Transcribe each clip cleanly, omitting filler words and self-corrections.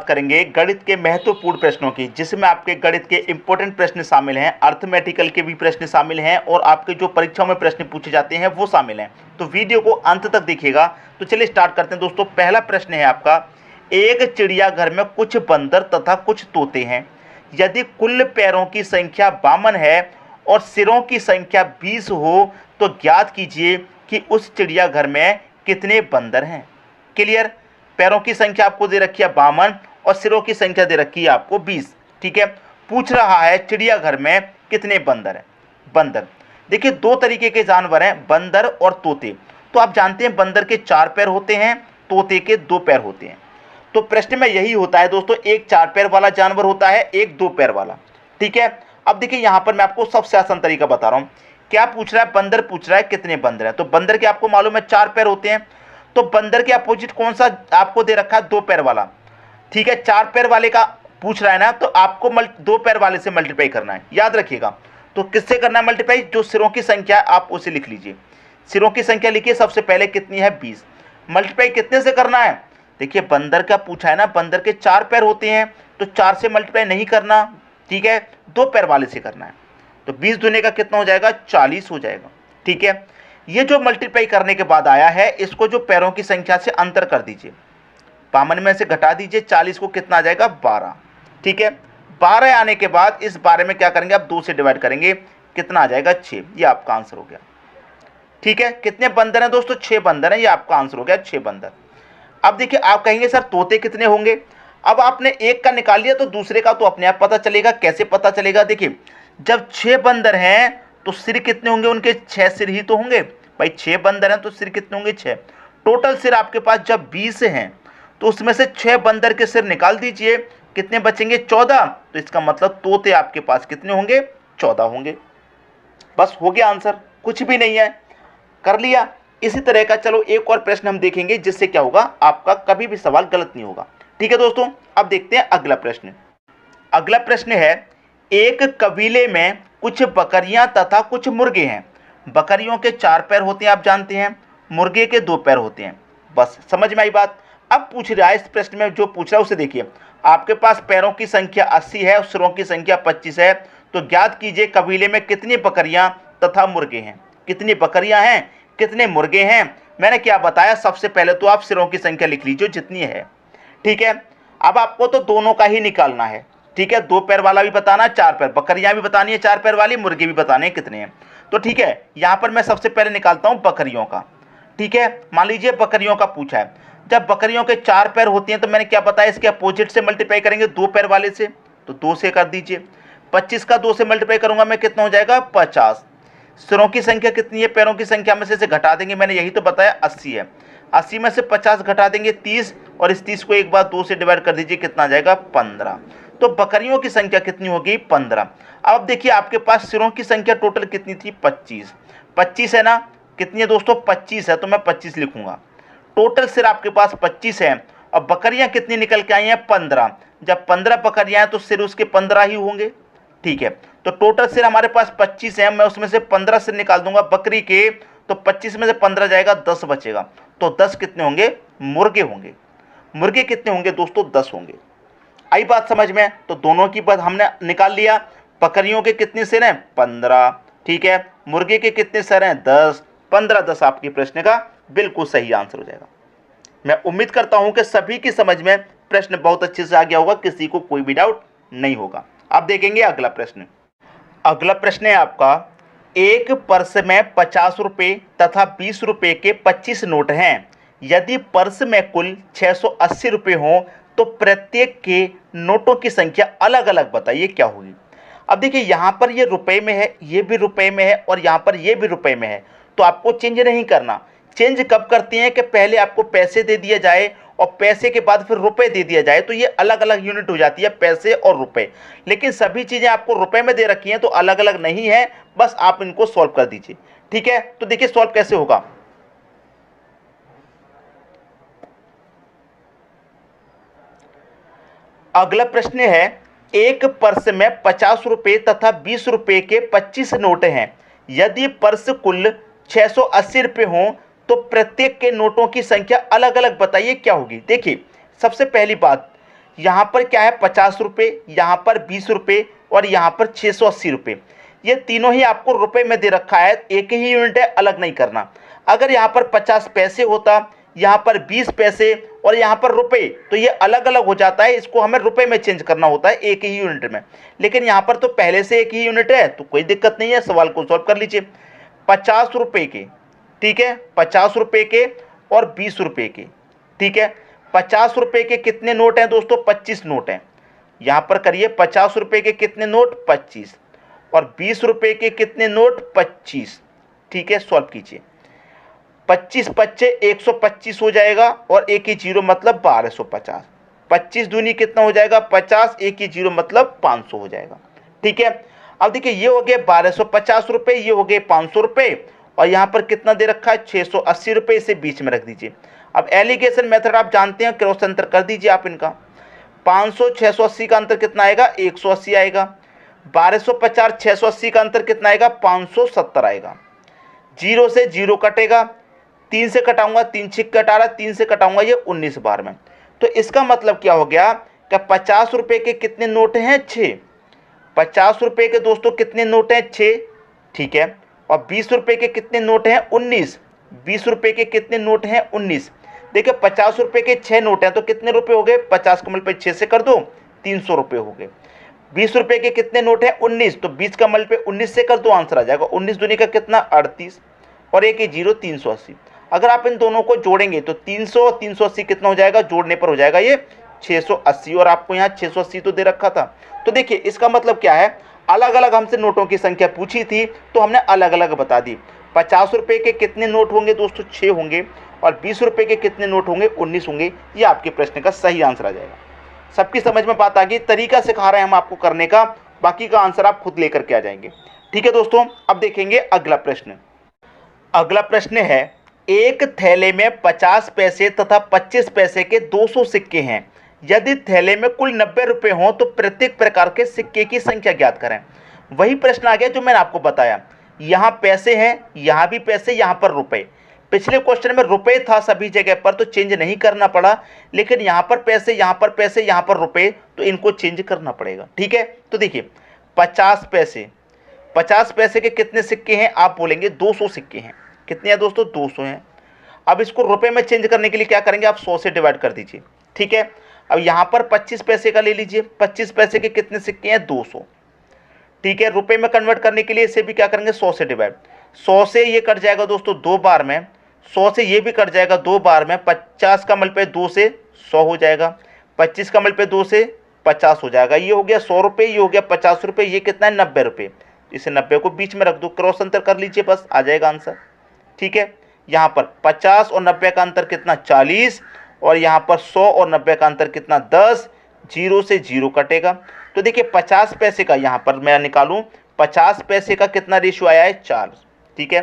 करेंगे गणित के महत्वपूर्ण प्रश्नों की, जिसमें आपके गणित के इंपॉर्टेंट प्रश्न शामिल हैं, अर्थमेटिकल के भी प्रश्न शामिल हैं और आपके जो परीक्षाओं में प्रश्न पूछे जाते हैं वो शामिल हैं। तो वीडियो को अंत तक देखिएगा। तो चलिए स्टार्ट करते हैं दोस्तों। पहला प्रश्न है आपका, एक चिड़ियाघर में कुछ बंदर तथा कुछ तोते हैं। यदि कुल पैरों की संख्या 52 है और सिरों की संख्या 20 हो तो ज्ञात कीजिए कि उस चिड़ियाघर में कितने बंदर हैं। क्लियर? पैरों की संख्या आपको दे रखी है 52 और सिरों की संख्या दे रखी है आपको 20। ठीक है, पूछ रहा है चिड़ियाघर में कितने बंदर हैं। बंदर देखिए दो तरीके के जानवर हैं, बंदर और तोते। तो आप जानते हैं बंदर के 4 पैर होते हैं, तोते के 2 पैर होते हैं। तो प्रश्न में यही होता है दोस्तों, एक 4 पैर वाला जानवर होता है, एक 2 पैर वाला। ठीक है, अब देखिए यहाँ पर मैं आपको सबसे आसान तरीका बता रहा हूँ। क्या पूछ रहा है? बंदर पूछ रहा है कितने बंदर हैं। तो बंदर के आपको मालूम है 4 पैर होते हैं। तो बंदर के अपोजिट कौन सा आपको दे रखा है? 2 पैर वाला। ठीक है, 4 पैर वाले का पूछ रहा है ना, तो आपको 2 पैर वाले से मल्टीप्लाई करना है, याद रखिएगा। तो किससे करना है मल्टीप्लाई? जो सिरों की संख्या आप उसे लिख लीजिए। सिरों की संख्या लिखिए सबसे पहले, कितनी है? 20। मल्टीप्लाई कितने से करना है? देखिए बंदर का पूछा है ना, बंदर के 4 पैर होते हैं, तो 4 से मल्टीप्लाई नहीं करना। ठीक है, 2 पैर वाले से करना है। तो 20 दूने का कितना हो जाएगा? 40 हो जाएगा। ठीक है, ये जो मल्टीप्लाई करने के बाद आया है, इसको जो पैरों की संख्या से अंतर कर दीजिए, 52 में से घटा दीजिए, 40 को कितना आ जाएगा? 12। ठीक है, 12 आने के बाद इस 12 में क्या करेंगे? आप 2 से डिवाइड करेंगे, कितना आ जाएगा? 6। ये आपका आंसर हो गया। ठीक है, कितने बंदर हैं दोस्तों? 6 बंदर हैं, ये आपका आंसर हो गया, 6 बंदर। अब देखिए आप कहेंगे सर तोते कितने होंगे? अब आपने एक का निकाल लिया तो दूसरे का तो अपने आप पता चलेगा। कैसे पता चलेगा? देखिए जब 6 बंदर हैं तो सिर कितने होंगे? उनके 6 सिर ही तो होंगे भाई। 6 बंदर हैं तो सिर कितने होंगे? 6। टोटल सिर आपके पास जब 20 हैं तो उसमें से 6 बंदर के सिर निकाल दीजिए, कितने बचेंगे? 14। तो इसका मतलब तोते आपके पास कितने होंगे? 14 होंगे। बस हो गया आंसर, कुछ भी नहीं है, कर लिया। इसी तरह का चलो एक और प्रश्न हम देखेंगे, जिससे क्या होगा, आपका कभी भी सवाल गलत नहीं होगा। ठीक है दोस्तों, अब देखते हैं अगला प्रश्न। अगला प्रश्न है, एक कबीले में कुछ बकरियां तथा कुछ मुर्गे हैं। बकरियों के 4 पैर होते हैं आप जानते हैं, मुर्गे के 2 पैर होते हैं। बस समझ में आई बात। अब पूछ रहा है इस प्रश्न में, जो पूछ रहा है उसे देखिए। आपके पास पैरों की संख्या 80 है और सिरों की संख्या 25 है। तो ज्ञात कीजिए कबीले में कितनी बकरियां तथा मुर्गे हैं। कितनी बकरियां हैं, कितने मुर्गे हैं? मैंने क्या बताया? सबसे पहले तो आप सिरों की संख्या लिख लीजिए जितनी है। ठीक है, अब आपको तो दोनों का ही निकालना है। ठीक है, 2 पैर वाला भी बताना, 4 पैर, बकरियां भी बतानी है 4 पैर वाली, मुर्गे भी बताने हैं कितने हैं। तो ठीक है, यहां पर मैं सबसे पहले निकालता हूं बकरियों का। ठीक है, मान लीजिए बकरियों का पूछा है। जब बकरियों के 4 पैर होती हैं तो मैंने क्या बताया? इसके अपोजिट से मल्टीप्लाई करेंगे 2 पैर वाले से, तो 2 से कर दीजिए। 25 का 2 से मल्टीप्लाई करूंगा मैं, कितना हो जाएगा? 50। सिरों की संख्या कितनी है? पैरों की संख्या में से घटा देंगे, मैंने यही तो बताया 80 है। 80 में से 50 घटा देंगे 30, और इस 30 को एक बार 2 से डिवाइड कर दीजिए, कितना आ जाएगा? 15। तो बकरियों की संख्या कितनी होगी? 15। अब देखिए आपके पास सिरों की संख्या टोटल कितनी थी? 25। 25 है ना? कितनी है दोस्तों? 25 है, तो मैं 25 लिखूंगा। टोटल सिर आपके पास 25 है और बकरियां कितनी निकल के आई हैं? 15। जब 15 बकरियां हैं तो सिर उसके 15 ही होंगे। ठीक है, तो टोटल सिर हमारे पास 25 है, मैं उसमें से 15 सिर निकाल दूंगा बकरी के, तो 25 में से 15 जाएगा, 10 बचेगा। तो 10 कितने होंगे? मुर्गे होंगे। मुर्गे कितने होंगे दोस्तों? 10 होंगे। आई बात समझ में? तो दोनों की बात हमने निकाल लिया। बकरियों के कितने सिर हैं? 15। ठीक है, मुर्गे के कितने सिर हैं? 10। 15 10 आपके प्रश्न का बिल्कुल सही आंसर हो जाएगा। मैं उम्मीद करता हूं कि सभी की समझ में प्रश्न बहुत अच्छे से आ गया होगा, किसी को कोई भी डाउट नहीं होगा। अब देखेंगे अगला प्रश्न। अगला प्रश्न है आपका, एक पर्स में 50 रुपये तथा 20 रुपये के 25 नोट हैं। यदि पर्स में कुल 680 रुपये हों तो प्रत्येक के नोटों की संख्या अलग अलग बताइए, क्या होगी। अब देखिए यहाँ पर ये रुपए में है, ये भी रुपए में है और यहाँ पर ये भी रुपए में है, तो आपको चेंज नहीं करना। चेंज कब करते हैं कि पहले आपको पैसे दे दिए जाए और पैसे के बाद फिर रुपए दे दिया जाए, तो ये अलग अलग यूनिट हो जाती है, पैसे और रुपए। लेकिन सभी चीज़ें आपको रुपए में दे रखी हैं तो अलग अलग नहीं है, बस आप इनको सॉल्व कर दीजिए। ठीक है, तो देखिए सॉल्व कैसे होगा। अगला प्रश्न है, एक पर्स में 50 रुपये तथा 20 रुपये के 25 नोट हैं। यदि पर्स कुल 680 रुपये हों तो प्रत्येक के नोटों की संख्या अलग अलग बताइए, क्या होगी। देखिए सबसे पहली बात, यहाँ पर क्या है 50 रुपये, यहाँ पर 20 रुपये और यहाँ पर 680 रुपये। ये तीनों ही आपको रुपए में दे रखा है, एक ही यूनिट है, अलग नहीं करना। अगर यहाँ पर 50 पैसे होता, यहाँ पर 20 पैसे और यहाँ पर रुपए, तो ये अलग अलग हो जाता है, इसको हमें रुपए में चेंज करना होता है एक ही यूनिट में। लेकिन यहाँ पर तो पहले से एक ही यूनिट है, तो कोई दिक्कत नहीं है, सवाल को सॉल्व कर लीजिए। 50 रुपये के, ठीक है, 50 रुपये के और 20 रुपये के, ठीक है। 50 रुपये के कितने नोट हैं दोस्तों? 25 नोट हैं। यहाँ पर करिए 50 रुपये के कितने नोट? 25। और 20 रुपये के कितने नोट? 25, ठीक है। सॉल्व कीजिए। 25 पच्चे 125 हो जाएगा और एक ही जीरो मतलब 1250। 25 दूनी कितना हो जाएगा? 50, एक ही जीरो मतलब 500 हो जाएगा, ठीक है। अब देखिए ये हो गए 1250 रुपये, ये हो गए 500 रुपये और यहाँ पर कितना दे रखा है? 680 रुपये। इसे बीच में रख दीजिए। अब एलिगेशन मेथड आप जानते हैं, क्रॉस अंतर कर दीजिए आप इनका। 500 680 का अंतर कितना आएगा? 180 आएगा। 1250 680 का अंतर कितना आएगा? 570 आएगा। जीरो से जीरो कटेगा, 3 से कटाऊंगा, 3 छिक कटा रहा, 3 से कटाऊंगा ये 19 बार में। तो इसका मतलब क्या हो गया कि 50 रुपये के कितने नोट हैं? 6। 50 रुपये के दोस्तों कितने नोट हैं? 6, ठीक है। और 20 रुपये के कितने नोट हैं? 19। 20 रुपये के कितने नोट हैं? 19। देखिए 50 रुपये के 6 नोट हैं तो कितने रुपए हो गए? 50 का मल्टीप्लाई 6 से कर दो, 300 रुपये हो गए। 20 रुपये के कितने नोट हैं? 19, तो 20 का मल्टीप्लाई 19 से कर दो, आंसर आ जाएगा 19 दूनी का कितना? 38 और एक ही जीरो 380। अगर आप इन दोनों को जोड़ेंगे तो 300 और 380 कितना हो जाएगा? जोड़ने पर हो जाएगा ये 680 और आपको यहाँ 680 तो दे रखा था। तो देखिए इसका मतलब क्या है, अलग अलग हमसे नोटों की संख्या पूछी थी तो हमने अलग अलग बता दी। 50 रुपये के कितने नोट होंगे दोस्तों? 6 होंगे। और 20 रुपये के कितने नोट होंगे? 19 होंगे। ये आपके प्रश्न का सही आंसर आ जाएगा। सबकी समझ में बात आ गई? तरीका सिखा रहे हैं हम आपको करने का, बाकी का आंसर आप खुद लेकर के आ जाएंगे, ठीक है दोस्तों। अब देखेंगे अगला प्रश्न। अगला प्रश्न है, एक थैले में 50 पैसे तथा 25 पैसे के 200 सिक्के हैं। यदि थैले में कुल 90 रुपये हों तो प्रत्येक प्रकार के सिक्के की संख्या ज्ञात करें। वही प्रश्न आ गया जो मैंने आपको बताया। यहाँ पैसे हैं, यहाँ भी पैसे, यहाँ पर रुपए। पिछले क्वेश्चन में रुपए था सभी जगह पर तो चेंज नहीं करना पड़ा, लेकिन यहाँ पर पैसे, यहाँ पर पैसे, यहाँ पर रुपए, तो इनको चेंज करना पड़ेगा, ठीक है। तो देखिए 50 पैसे, 50 पैसे के कितने सिक्के हैं? आप बोलेंगे 200 सिक्के हैं। कितने हैं दोस्तों? 200 हैं। अब इसको रुपए में चेंज करने के लिए क्या करेंगे? आप 100 से डिवाइड कर दीजिए, ठीक है। अब यहाँ पर 25 पैसे का ले लीजिए। 25 पैसे के कितने सिक्के हैं? 200, ठीक है। रुपए में कन्वर्ट करने के लिए इसे भी क्या करेंगे? 100 से डिवाइड। 100 से ये कट जाएगा दोस्तों 2 बार में, 100 से ये भी कट जाएगा 2 बार में। 50 का मल्टीप्लाई 2 से 100 हो जाएगा, 25 का मल्टीप्लाई 2 से 50 हो जाएगा। ये हो गया 100 रुपये, ये हो गया 50 रुपये, ये कितना है? 90 रुपये। इसे 90 को बीच में रख दो, क्रॉस अंतर कर लीजिए, बस आ जाएगा आंसर, ठीक है। यहाँ पर 50 और 90 का अंतर कितना? 40 और यहाँ पर 100 और 90 का अंतर कितना? 10। जीरो से जीरो कटेगा। तो देखिए 50 पैसे का यहाँ पर मैं निकालूं, 50 पैसे का कितना रेशियो आया है? 4, ठीक है।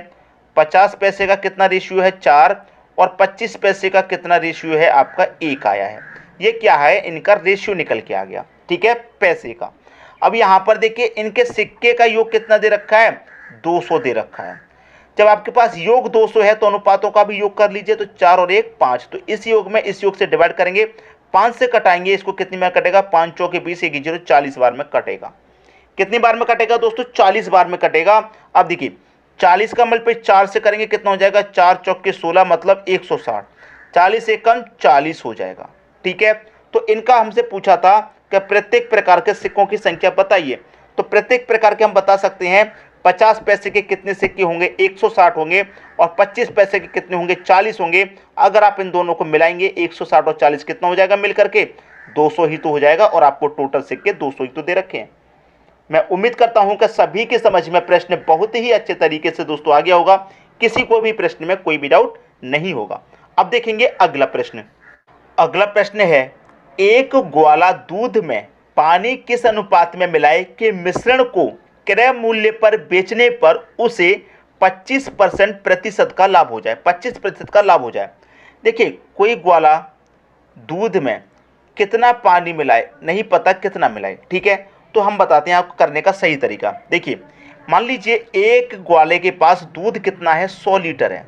50 पैसे का कितना रेशियो है? 4। और 25 पैसे का कितना रेशियो है? आपका 1 आया है। ये क्या है? इनका रेशियो निकल के आ गया, ठीक है, पैसे का। अब यहाँ पर देखिए इनके सिक्के का योग कितना दे रखा है? 200 दे रखा है। जब आपके पास योग 200 है तो अनुपातों का भी योग कर लीजिए। तो 4 और 1 5, तो इस योग में इस योग से डिवाइड करेंगे, 5 से कटाएंगे, इसको कितनी बार कटेगा? 5 चौके 20, 1 जीरो 40 बार में कटेगा। कितनी बार में कटेगा दोस्तों? 40 बार में कटेगा। अब देखिए 40 का मल्टीप्लाई 4 से करेंगे, कितना हो जाएगा? 4 चौके 16 मतलब 160। 40 से कम 40 हो जाएगा, ठीक है। तो इनका हमसे पूछा था कि प्रत्येक प्रकार के सिक्कों की संख्या बताइए। तो प्रत्येक प्रकार के हम बता सकते हैं। 50 पैसे के कितने सिक्के होंगे? 160 होंगे। और 25 पैसे के कितने होंगे? 40 होंगे। अगर आप इन दोनों को मिलाएंगे 160 और 40 कितना हो जाएगा मिल करके? 200 ही तो हो जाएगा। और आपको टोटल सिक्के 200 ही तो दे रखे हैं। मैं उम्मीद करता हूं कि सभी के समझ में प्रश्न बहुत ही अच्छे तरीके से दोस्तों आ गया होगा। किसी को भी प्रश्न में कोई भी डाउट नहीं होगा। अब देखेंगे अगला प्रश्न। अगला प्रश्न है, एक ग्वाला दूध में पानी किस अनुपात में मिलाए कि मिश्रण को क्रय मूल्य पर बेचने पर उसे 25% प्रतिशत का लाभ हो जाए? 25% का लाभ हो जाए। देखिए कोई ग्वाला दूध में कितना पानी मिलाए, नहीं पता कितना मिलाए, ठीक है। तो हम बताते हैं आपको करने का सही तरीका। देखिए मान लीजिए एक ग्वाले के पास दूध कितना है? 100 लीटर है,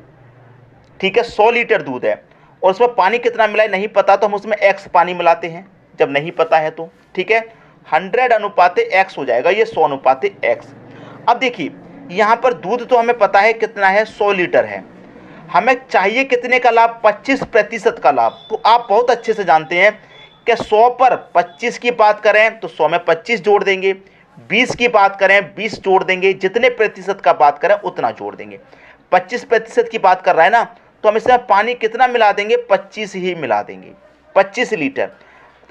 ठीक है। 100 लीटर दूध है और उसमें पानी कितना मिलाए नहीं पता, तो हम उसमें x पानी मिलाते हैं, जब नहीं पता है तो, ठीक है। 100 अनुपाते x हो जाएगा, ये 100 अनुपाते x। अब देखिए यहाँ पर दूध तो हमें पता है कितना है, 100 लीटर है। हमें चाहिए कितने का लाभ, 25% का लाभ। तो आप बहुत अच्छे से जानते हैं कि 100 पर 25 की बात करें तो 100 में 25 जोड़ देंगे, 20 की बात करें 20 जोड़ देंगे, जितने प्रतिशत का बात करें उतना जोड़ देंगे। 25% की बात कर रहा है ना, तो हम इसमें पानी कितना मिला देंगे, 25 ही मिला देंगे, 25 लीटर।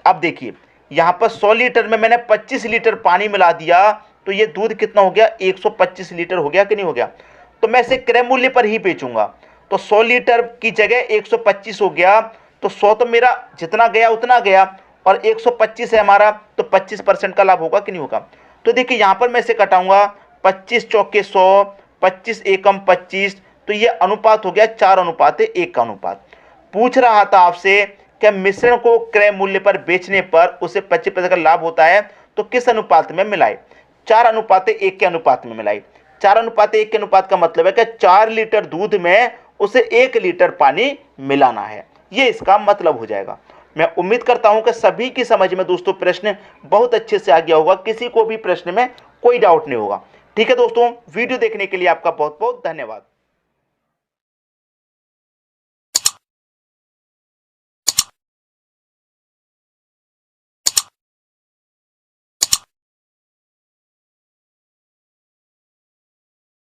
अब देखिए यहाँ पर 100 लीटर में मैंने 25 लीटर पानी मिला दिया, तो ये दूध कितना हो गया, 125 लीटर हो गया कि नहीं हो गया। तो मैं इसे क्रय मूल्य पर ही बेचूंगा, तो 100 लीटर की जगह 125 हो गया, तो 100 तो मेरा जितना गया उतना गया, और 125 है हमारा, तो 25% का लाभ होगा कि नहीं होगा। तो देखिए यहाँ पर मैं इसे कटाऊंगा, 25 चौके 100, 25 एकम 25, तो ये अनुपात हो गया 4 अनुपाते 1 का अनुपात। पूछ रहा था आपसे कि मिश्रण को क्रय मूल्य पर बेचने पर उसे 25% का लाभ होता है, तो किस अनुपात में मिलाए, 4 अनुपाते 1 के अनुपात में मिलाई। 4 अनुपाते 1 के अनुपात का मतलब है कि 4 लीटर दूध में उसे 1 लीटर पानी मिलाना है, ये इसका मतलब हो जाएगा। मैं उम्मीद करता हूं कि सभी की समझ में दोस्तों प्रश्न बहुत अच्छे से आ गया होगा, किसी को भी प्रश्न में कोई डाउट नहीं होगा। ठीक है दोस्तों, वीडियो देखने के लिए आपका बहुत बहुत धन्यवाद।